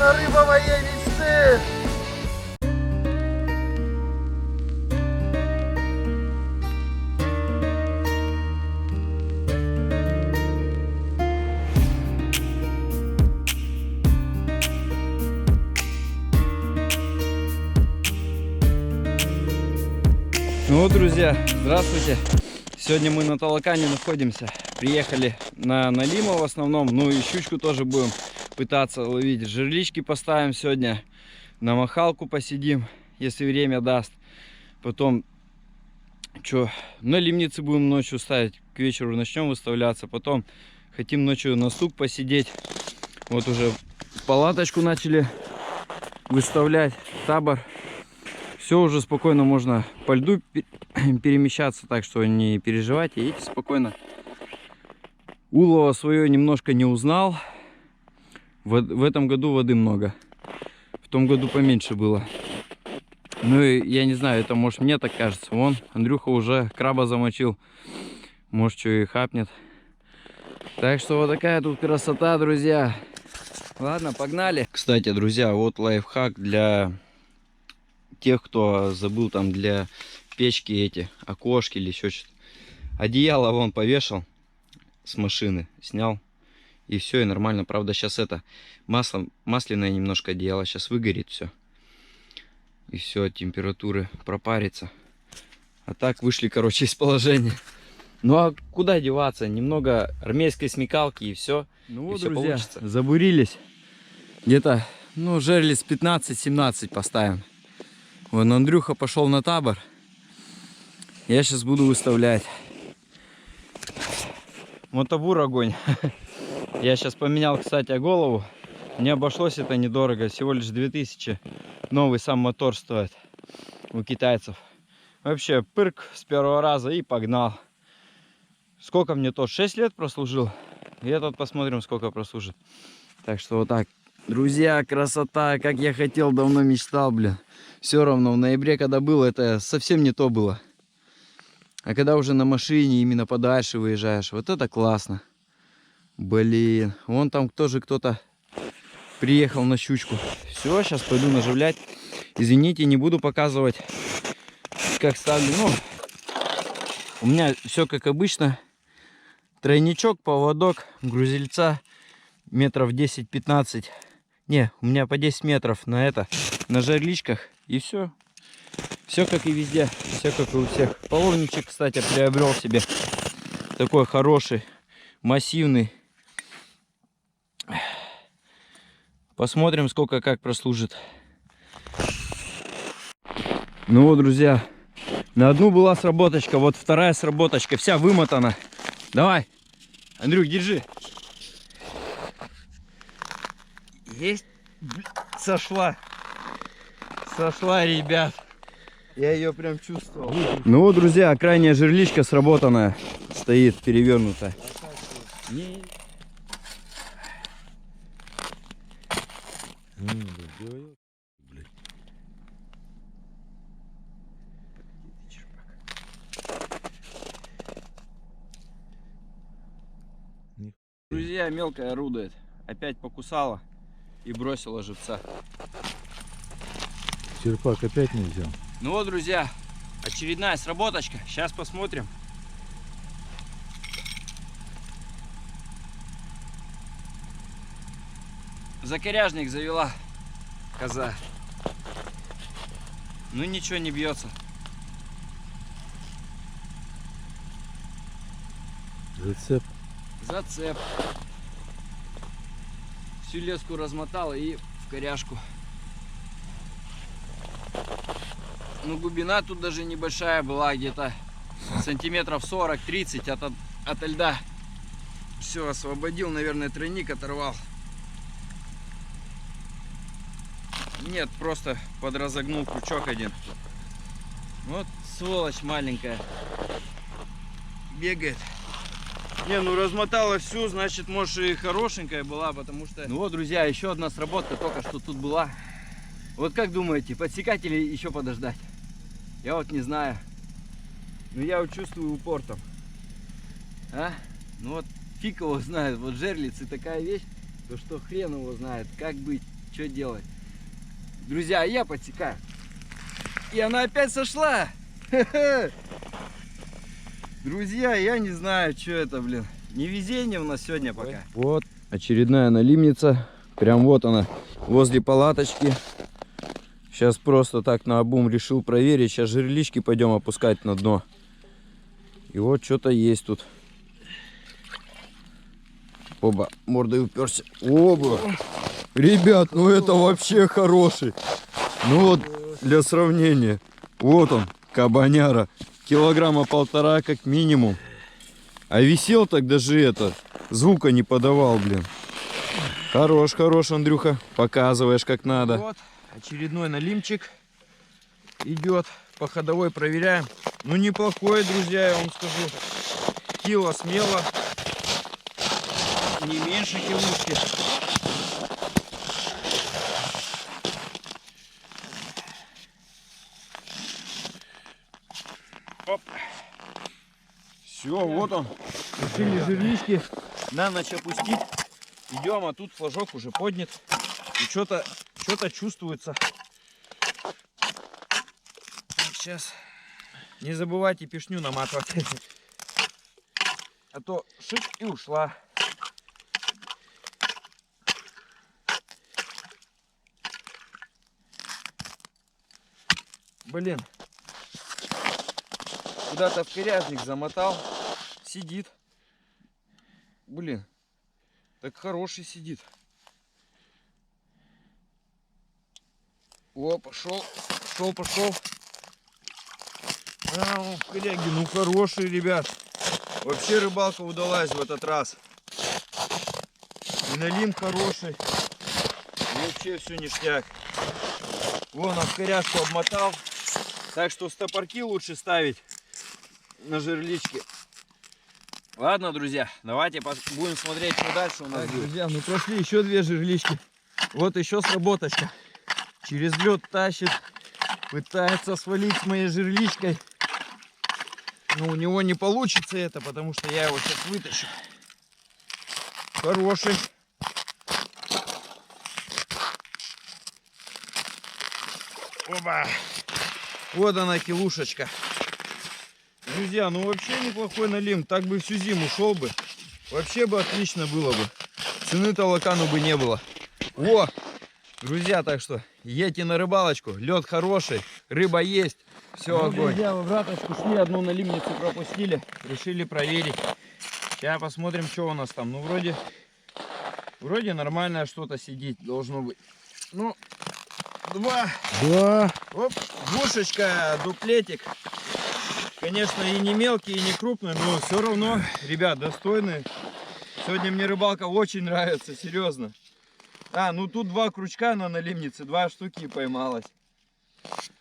Рыба, рыба моей мечты! Ну вот, друзья, здравствуйте. Сегодня мы на Талакане находимся. Приехали на налима в основном, ну и щучку тоже будем пытаться ловить. Жерлички поставим сегодня, на махалку посидим, если время даст. Потом, на лимницы будем ночью ставить, к вечеру начнем выставляться. Потом хотим ночью на сук посидеть. Вот уже палаточку начали выставлять, табор. Все уже спокойно можно по льду перемещаться, так что не переживайте, идите спокойно. Улова свое немножко не узнал. В этом году воды много. В том году поменьше было. Ну и я не знаю, это может мне так кажется. Вон, Андрюха уже краба замочил. Может, что и хапнет. Так что вот такая тут красота, друзья. Ладно, погнали. Кстати, друзья, вот лайфхак для тех, кто забыл там для печки эти окошки или еще что-то. Одеяло вон повешал с машины, снял, и все, и нормально. Правда, сейчас это масляное немножко одеяло, сейчас выгорит все. И все, от температуры пропарится. А так вышли, короче, из положения. Ну а куда деваться? Немного армейской смекалки и все. Ну вот, друзья, получится. Забурились. Где-то, жерлиц 15-17 поставим. Вон Андрюха пошел на табор. Я сейчас буду выставлять. Мотобур огонь. Я сейчас поменял, кстати, голову. Мне обошлось это недорого. Всего лишь 2000. Новый сам мотор стоит у китайцев. Вообще пырк с первого раза и погнал. Сколько мне тот? 6 лет прослужил. И этот посмотрим, сколько прослужит. Так что вот так. Друзья, красота, как я хотел, давно мечтал, блин. Все равно в ноябре, когда было, это совсем не то было. А когда уже на машине, именно подальше выезжаешь, вот это классно. Блин, вон там тоже кто-то приехал на щучку. Все, сейчас пойду наживлять. Извините, не буду показывать, как ставлю. У меня все как обычно. Тройничок, поводок, грузильца метров 10-15. Не, у меня по 10 метров на жерличках. И все. Все как и везде. Все как и у всех. Половничек, кстати, приобрел себе. Такой хороший, массивный. Посмотрим, сколько как прослужит. Ну вот, друзья. На одну была сработочка. Вот вторая сработочка. Вся вымотана. Давай. Андрюх, держи. Есть? Сошла. Сошла, ребят. Я ее прям чувствовал. Ну вот, друзья, крайняя жерличка сработанная. Стоит перевернутая. Друзья, мелкая орудует. Опять покусала и бросила живца. Черпак опять не взял. Ну вот, друзья, очередная сработочка. Сейчас посмотрим. Закоряжник завела коза. Ну ничего, не бьется. Зацеп. Зацеп. Всю леску размотала и в коряжку. Ну, глубина тут даже небольшая была, где-то сантиметров 40-30 от льда. Все, освободил, наверное, тройник оторвал. Нет, просто подразогнул крючок один. Вот сволочь маленькая. Бегает. Не, ну размотала всю, значит, может, и хорошенькая была, потому что... Ну вот, друзья, еще одна сработка только что тут была. Вот как думаете, подсекать или еще подождать? Я вот не знаю. Но я вот чувствую упор там. А? Ну вот фиг его знает. Вот жерлицы такая вещь, то что хрен его знает, как быть. что делать? Друзья, я подсекаю. И она опять сошла. Друзья, я не знаю, что это, блин. Невезение у нас сегодня пока. Вот очередная налимница. Прям вот она, возле палаточки. Сейчас просто так наобум решил проверить. Сейчас жерлички пойдем опускать на дно. И вот что-то есть тут. Оба, мордой уперся. Оба. Ребят, ну это вообще хороший. Ну вот, для сравнения. Вот он, кабаняра. Килограмма 1,5 как минимум. А висел так даже это. Звука не подавал, блин. Хорош, хорош, Андрюха. Показываешь как надо. Вот, очередной налимчик. Идет. По ходовой проверяем. Ну неплохой, друзья, я вам скажу. Кило смело. Не меньше килушки. Оп. Все, вот он. Решили жерлички на ночь опустить. Идем, а тут флажок уже поднят. И что-то чувствуется. Сейчас. Не забывайте пешню наматывать. А то шик и ушла. Блин. Куда-то в коряжник замотал. Сидит. Блин. Так хороший сидит. О, пошел. Пошел. А, коряги, ну хороший, ребят. Вообще рыбалка удалась в этот раз. И налим хороший. И вообще все ништяк. Вон он коряжку обмотал. Так что стопорки лучше ставить на жерличке. Ладно, друзья, давайте будем смотреть, что дальше у нас будет. Друзья, ну прошли еще 2 жерлички. Вот еще сработочка. Через лед тащит. Пытается свалить с моей жерличкой. Но у него не получится это, потому что я его сейчас вытащу. Хороший. Оба. Вот она, килушечка. Друзья, ну вообще неплохой налим. Так бы всю зиму шел бы. Вообще бы отлично было бы. Цены толокану бы не было. О! Друзья, так что едьте на рыбалочку. Лед хороший, рыба есть. Все, ну, огонь. Друзья, в обраточку шли, одну налимницу пропустили. Решили проверить. Сейчас посмотрим, что у нас там. Ну, вроде нормальное что-то сидеть должно быть. Ну, 2. Оп, двушечка, дуплетик. Конечно, и не мелкий, и не крупный, но все равно, ребят, достойный. Сегодня мне рыбалка очень нравится, серьезно. А, ну тут 2 крючка на налимнице, 2 штуки поймалось.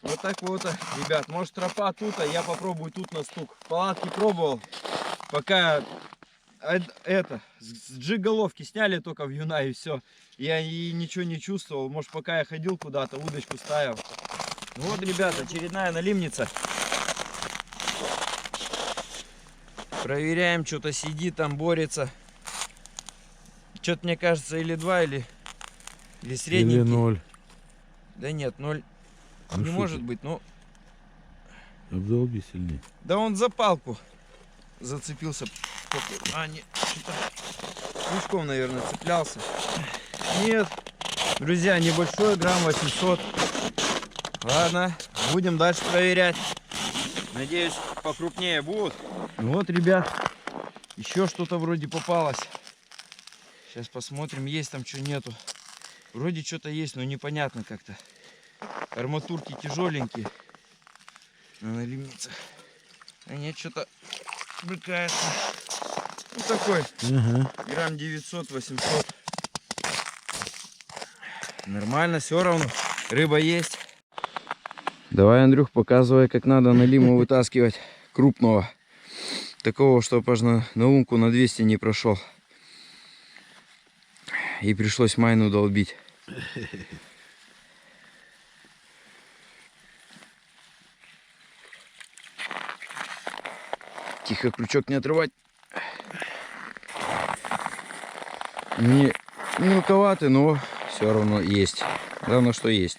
Вот так вот, ребят, может тропа тут, а я попробую тут на стук. В палатке пробовал, пока с джиг-головки сняли только в юна и все. Я и ничего не чувствовал, может пока я ходил куда-то, удочку ставил. Вот, ребят, очередная налимница. Проверяем, что-то сидит там, борется. Что-то мне кажется, или 2, или средненький. Или 0. Да нет, 0 ну не может быть, но... Обдолби сильнее. Да он за палку зацепился. А, нет, крючком, наверное, цеплялся. Нет, друзья, небольшой, грамм 800. Ладно, будем дальше проверять. Надеюсь, покрупнее будут. Вот, ребят, еще что-то вроде попалось. Сейчас посмотрим, есть там, что нету. Вроде что-то есть, но непонятно как-то. Арматурки тяжеленькие. На налимницах. А нет, что-то брыкается. Ну такой. Грамм 900-800. Нормально, все равно. Рыба есть. Давай, Андрюх, показывай, как надо налиму вытаскивать крупного. Такого, чтобы аж на лунку на 200 не прошел. И пришлось майну долбить. Тихо, крючок не отрывать. Не мелковатый, но все равно есть. Главное, что есть.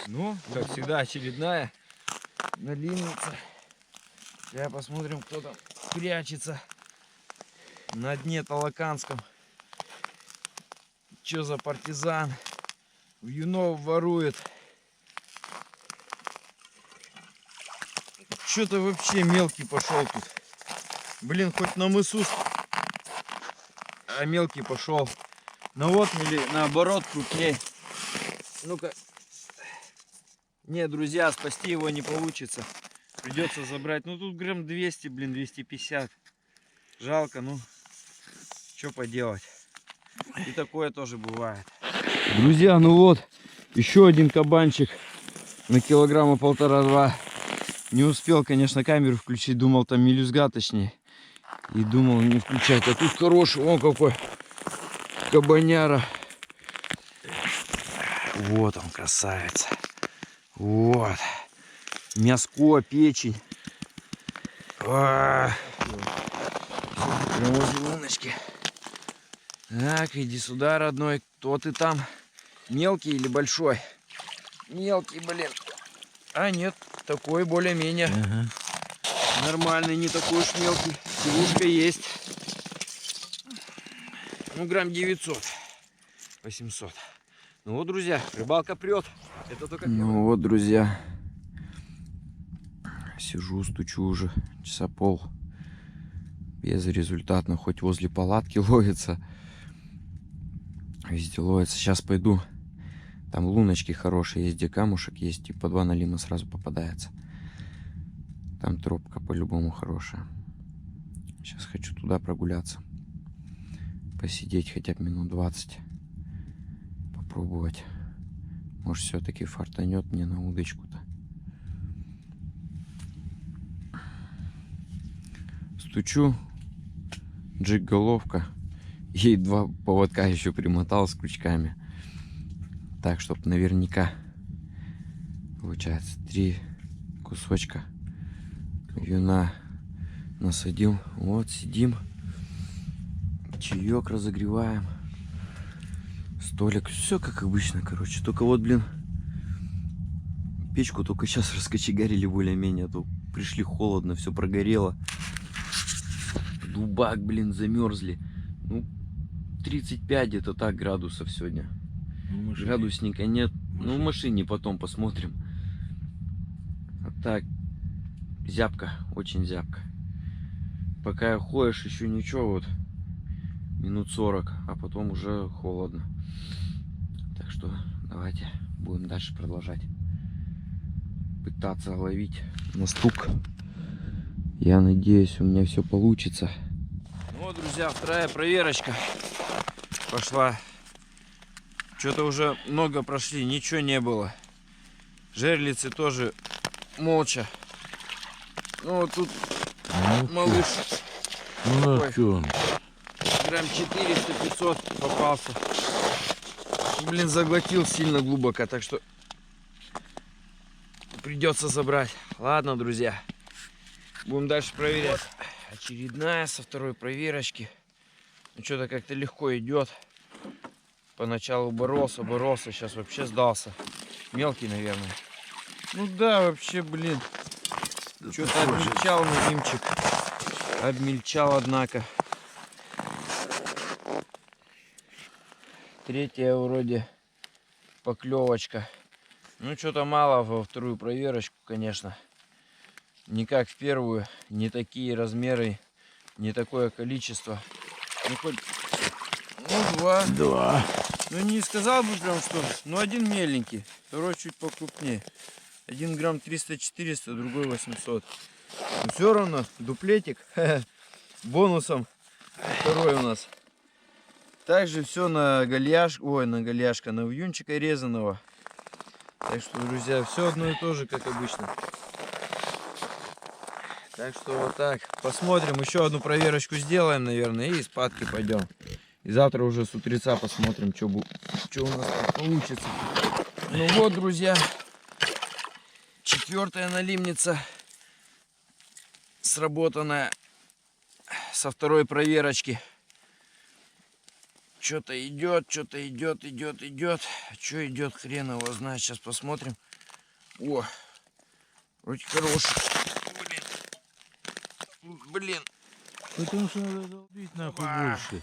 Ну, как всегда, очередная налимница. Сейчас посмотрим, кто там прячется на дне Талаканском. Че за партизан? Вьюнов ворует. Что-то вообще мелкий пошел тут. Блин, хоть на мысу, а мелкий пошел. Ну вот, или наоборот, крупней. Ну-ка. Не, друзья, спасти его не получится. Придется забрать. Ну тут грамм 200, блин, 250. Жалко, ну. Что поделать. И такое тоже бывает. Друзья, ну вот. Еще один кабанчик. На килограмма 1,5-2. Не успел, конечно, камеру включить. Думал, там мелюзга, точнее. И думал не включать. А тут хороший. Вон какой кабаняра. Вот он, красавец. Вот. Мяско, печень. Прямо возле луночки. Так, иди сюда, родной. Кто ты там? Мелкий или большой? Мелкий, блин. А нет, такой более-менее. Ага. Нормальный, не такой уж мелкий. Силушка есть. Ну, грамм 900. 800. Ну вот, друзья, рыбалка прет. Это только... Ну вот, друзья. Сижу, стучу уже часа пол. Безрезультатно. Хоть возле палатки ловится. Везде ловится. Сейчас пойду. Там луночки хорошие есть, где камушек есть. И по 2 налима сразу попадается. Там тропка по-любому хорошая. Сейчас хочу туда прогуляться. Посидеть хотя бы минут 20. Попробовать. Может, все-таки фартанет мне на удочку-то. Стучу. Джиг головка. Ей 2 поводка еще примотал с крючками. Так, чтобы наверняка. Получается 3 кусочка вьюна насадил. Вот, сидим. Чаек разогреваем. Столик. Все как обычно, короче. Только вот, блин, печку только сейчас раскочегарили более-менее. А то пришли холодно, все прогорело. Дубак, блин, замерзли. Ну, 35 где-то так градусов сегодня. Ну, Градусника нет. Ну, в машине потом посмотрим. А так, зябко, очень зябко. Пока ходишь, еще ничего, вот минут 40, а потом уже холодно. Так что давайте будем дальше продолжать пытаться ловить на стук. Я надеюсь, у меня все получится. Ну вот, друзья, вторая проверочка пошла. Что-то уже много прошли, ничего не было. Жерлицы тоже молча. Ну вот тут малыш. Ну, такой, что он? грамм 400-500 попался. Блин, заглотил сильно глубоко, так что придется забрать. Ладно, друзья, будем дальше проверять. Вот. Очередная со второй проверочки. Ну, что-то как-то легко идет. Поначалу боролся, сейчас вообще сдался. Мелкий, наверное. Ну да, вообще, блин. Что-то обмельчал налимчик. Обмельчал, однако. Третья вроде поклевочка. Ну, что-то мало во вторую проверочку, конечно. Не как в первую. Не такие размеры, не такое количество. Ну, хоть... Ну, 2. 2. Ну, не сказал бы прям, что... Ну, один меленький, второй чуть покрупнее. 1 грамм 300-400, другой 800. Но все равно дуплетик. Бонусом второй у нас. Также все на гальяшку. Ой, на гальяшка, на вьюнчика резаного. Так что, друзья, все одно и то же, как обычно. Так что вот так. Посмотрим, еще одну проверочку сделаем, наверное, и спадки пойдем. И завтра уже с утреца посмотрим, что у нас получится. Ну вот, друзья, 4-я налимница, сработанная со второй проверочки. Что-то идет, идет. Что идет, хрен его знает. Сейчас посмотрим. О, вроде хороший. Блин. Потому что надо долбить нахуй больше.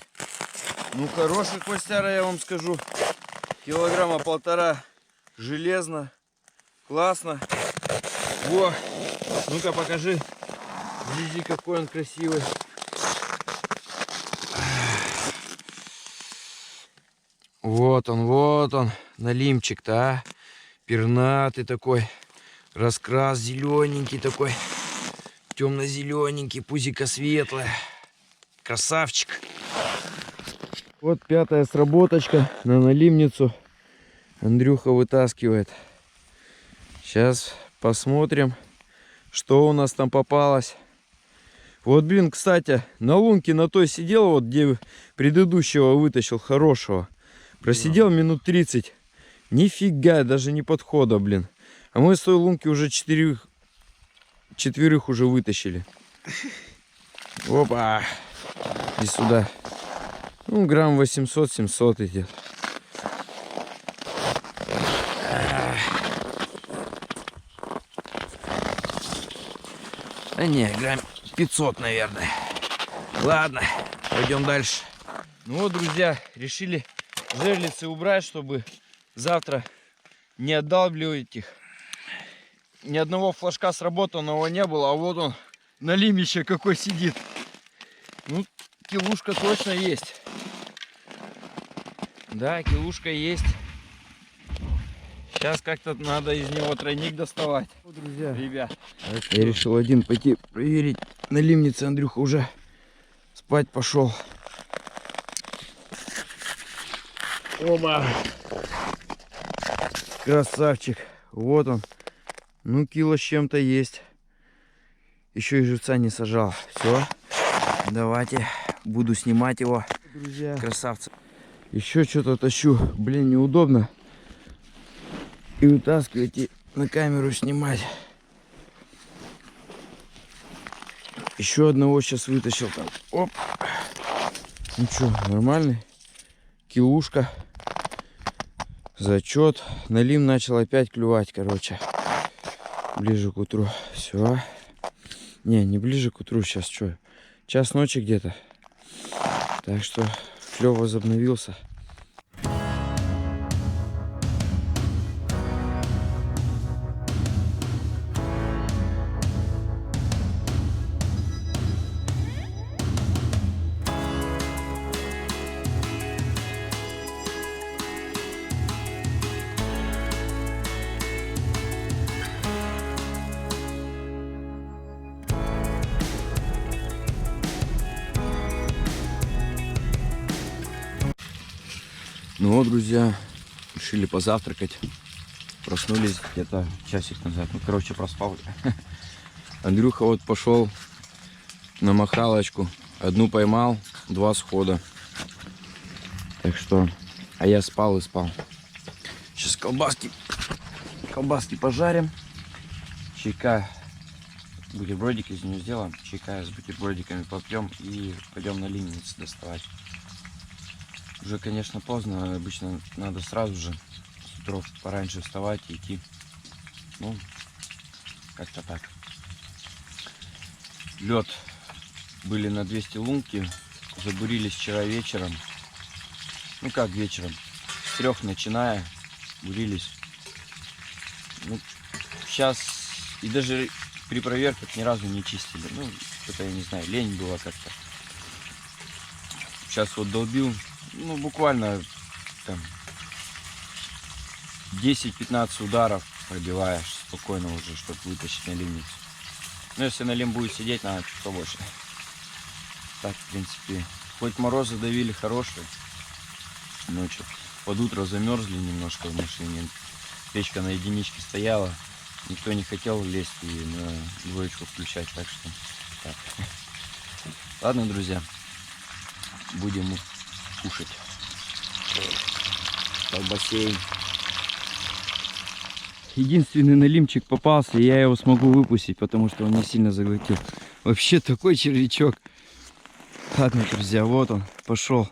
Ну, хороший хвостяра, я вам скажу. Килограмма 1,5. Железно. Классно. Во. Ну-ка, покажи. Гляди, какой он красивый. Вот он, налимчик-то, а. Пернатый такой. Раскрас зелененький такой. Темно-зелененький, пузико светлое. Красавчик. Вот 5-я сработочка на налимницу. Андрюха вытаскивает. Сейчас посмотрим, что у нас там попалось. Вот, блин, кстати, на лунке на той сидел, вот где предыдущего вытащил, хорошего. Просидел минут 30. Нифига, даже не подхода, блин. А мы с той лунки уже четверых уже вытащили. Опа. И сюда. Ну, грамм 800-700 идет. Да не, грамм 500, наверное. Ладно, пойдем дальше. Ну вот, друзья, решили жерлицы убрать, чтобы завтра не отдалбливать их. Ни одного флажка сработанного не было, а вот он на лимище какой сидит. Ну, килушка точно есть. Да, килушка есть. Сейчас как-то надо из него тройник доставать. Друзья, ребят, я решил один пойти проверить. На лимнице Андрюха уже спать пошел. Оба! Красавчик. Вот он. Ну, кило с чем-то есть. Еще и живца не сажал. Все. Давайте. Буду снимать его. Друзья. Красавцы. Еще что-то тащу. Блин, неудобно. И вытаскивать, и на камеру снимать. Еще одного сейчас вытащил там. Оп. Ну что, нормальный. Килушка. Зачет. Налим начал опять клювать, короче. Ближе к утру. Все. Не ближе к утру. Сейчас что? Час ночи где-то. Так что клев возобновился. Ну вот, друзья, решили позавтракать. Проснулись где-то часик назад. Ну, короче, проспал. Андрюха вот пошел на махалочку. Одну поймал, 2 схода. Так что, а я спал и спал. Сейчас колбаски пожарим. Чайка, бутербродики из нее сделаем. Чайка с бутербродиками попьем и пойдем на лимницу доставать. Уже, конечно, поздно, обычно надо сразу же с утров пораньше вставать и идти. Ну, как-то так. Лед были на 200 лунки, забурились вчера вечером. Ну как вечером, с 3 начиная, бурились. Ну, сейчас и даже при проверках ни разу не чистили. Ну, что-то, я не знаю, лень было как-то. Сейчас вот долбил. Ну, буквально там 10-15 ударов пробиваешь спокойно уже, чтобы вытащить на лимницу. Но если на лим будет сидеть, надо чуть побольше. Так, в принципе, хоть морозы давили хорошие. Ночью под утро замерзли немножко в машине. Печка на единичке стояла. Никто не хотел лезть и на двоечку включать, так что так. Ладно, друзья, будем кушать. Бассейн. Единственный налимчик попался, и я его смогу выпустить, потому что он не сильно заглотил. Вообще такой червячок. Ладно, друзья, вот он пошел.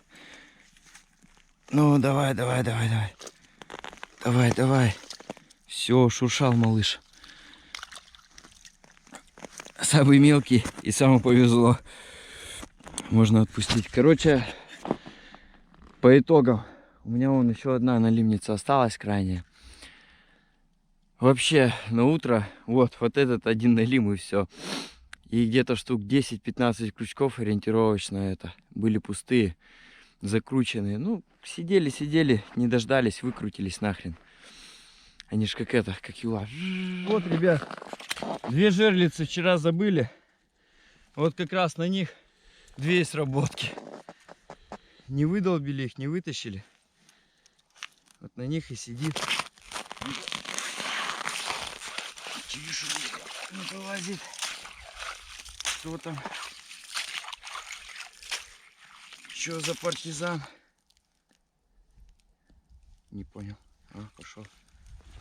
Ну, давай, давай, давай, давай. Давай, давай. Все, шуршал малыш. Самый мелкий и самому повезло. Можно отпустить. Короче, по итогам. У меня вон еще одна налимница осталась крайняя. Вообще, на утро, вот этот один налим и все. И где-то штук 10-15 крючков ориентировочно это были пустые, закрученные. Ну, сидели, не дождались, выкрутились нахрен. Они ж как юла. Вот, ребят, 2 жерлицы вчера забыли. Вот как раз на них 2 сработки. Не выдолбили их, не вытащили. Вот на них и сидит. Тише, не вылазит. Что там? Что за партизан? Не понял. А, пошел.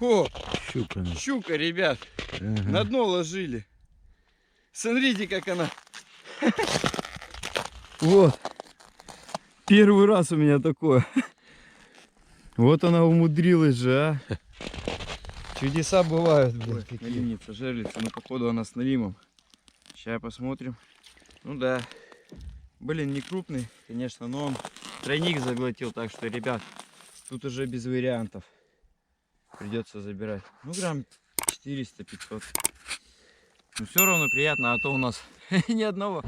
О, Щука. щука, ребят. Ага. На дно ложили. Смотрите, как она. Вот. Первый раз у меня такое. Вот она умудрилась же, а. Чудеса бывают, блин. Налимница, жерлица. Ну, походу, она с налимом. Сейчас посмотрим. Ну да. Блин, не крупный, конечно, но он тройник заглотил. Так что, ребят, тут уже без вариантов. Придется забирать. Ну, грамм 400-500. Но все равно приятно, а то у нас ни одного.